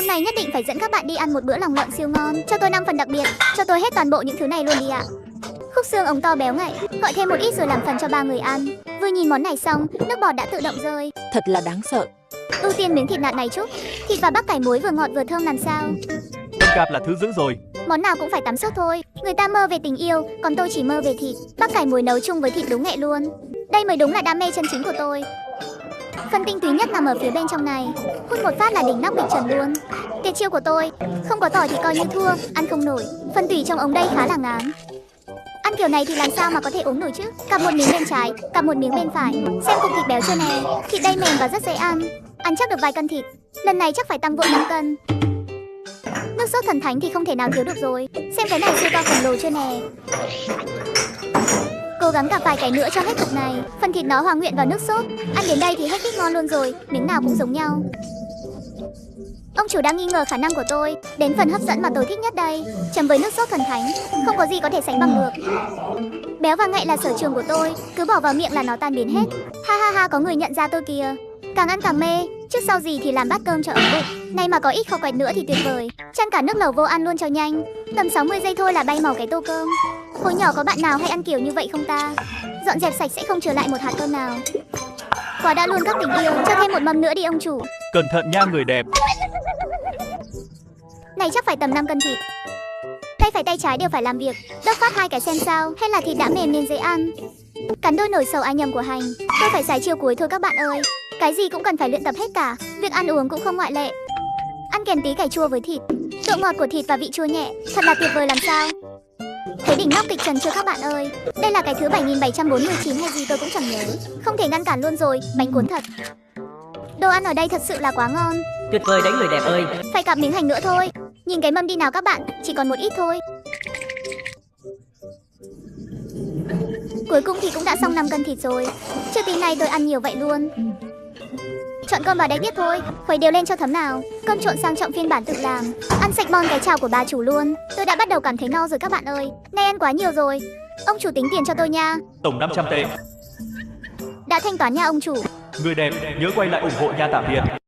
Hôm nay nhất định phải dẫn các bạn đi ăn một bữa lòng lợn siêu ngon. Cho tôi 5 phần đặc biệt, cho tôi hết toàn bộ những thứ này luôn đi ạ. Khúc xương ống to béo ngậy, gọi thêm một ít rồi làm phần cho 3 người ăn. Vừa nhìn món này xong, nước bọt đã tự động rơi. Thật là đáng sợ. Ưu tiên miếng thịt nạc này chút. Thịt và bắp cải muối vừa ngọt vừa thơm làm sao. Cơm cạp là thứ dữ rồi. Món nào cũng phải tắm sốt thôi. Người ta mơ về tình yêu, còn tôi chỉ mơ về thịt. Bắp cải muối nấu chung với thịt đúng nghệ luôn. Đây mới đúng là đam mê chân chính của tôi. Phần tinh túy nhất nằm ở phía bên trong này. Hút một phát là đỉnh nóc bịch trần luôn. Tuyệt chiêu của tôi. Không có tỏi thì coi như thua, ăn không nổi. Phần tủy trong ống đây khá là ngán. Ăn kiểu này thì làm sao mà có thể uống nổi chứ. Cặp một miếng bên trái, cặp một miếng bên phải. Xem cục thịt béo chưa nè. Thịt đây mềm và rất dễ ăn. Ăn chắc được vài cân thịt. Lần này chắc phải tăng vội 5 cân. Nước sốt thần thánh thì không thể nào thiếu được rồi. Xem cái này siêu to khổng lồ chưa nè. Cố gắng cả vài cái nữa cho hết cục này. Phần thịt nó hòa nguyện vào nước sốt. Ăn đến đây thì hết thích ngon luôn rồi. Miếng nào cũng giống nhau. Ông chủ đang nghi ngờ khả năng của tôi. Đến phần hấp dẫn mà tôi thích nhất đây. Chấm với nước sốt thần thánh. Không có gì có thể sánh bằng được. Béo và ngậy là sở trường của tôi. Cứ bỏ vào miệng là nó tan biến hết. Ha ha ha, có người nhận ra tôi kìa. Càng ăn càng mê. Trước sau gì thì làm bát cơm cho ấm bụng. Nay mà có ít kho quẹt nữa thì tuyệt vời. Chan cả nước lẩu vô ăn luôn cho nhanh. Tầm 60 giây thôi là bay màu cái tô cơm. Hồi nhỏ có bạn nào hay ăn kiểu như vậy không ta? Dọn dẹp sạch sẽ không trở lại một hạt cơm nào. Quả đã luôn các tình yêu. Cho thêm một mâm nữa đi ông chủ. Cẩn thận nha người đẹp. Này chắc phải tầm 5 cân thịt. Tay phải tay trái đều phải làm việc. Đốc phát 2 cái xem sao. Hay là thịt đã mềm nên dễ ăn. Cắn đôi nổi sầu ai nhầm của hành. Tôi phải xài chiêu cuối thôi các bạn ơi. Cái gì cũng cần phải luyện tập hết cả. Việc ăn uống cũng không ngoại lệ. Ăn kèm tí cải chua với thịt. Độ ngọt của thịt và vị chua nhẹ. Thật là tuyệt vời làm sao. Thấy đỉnh nóc kịch trần chưa các bạn ơi. Đây là cái thứ 7749 hay gì tôi cũng chẳng nhớ. Không thể ngăn cản luôn rồi. Bánh cuốn thật. Đồ ăn ở đây thật sự là quá ngon. Tuyệt vời đấy người đẹp ơi. Phải cặp miếng hành nữa thôi. Nhìn cái mâm đi nào các bạn. Chỉ còn một ít thôi. Cuối cùng thì cũng đã xong 5 cân thịt rồi. Chưa tí này tôi ăn nhiều vậy luôn. Chọn cơm vào đây biết thôi. Khuấy đều lên cho thấm nào. Cơm trộn sang trọng phiên bản tự làm. Ăn sạch bon cái chảo của bà chủ luôn. Tôi đã bắt đầu cảm thấy no rồi các bạn ơi. Nay ăn quá nhiều rồi. Ông chủ tính tiền cho tôi nha. Tổng 500 tệ. Đã thanh toán nha ông chủ. Người đẹp, nhớ quay lại ủng hộ nha, tạm biệt.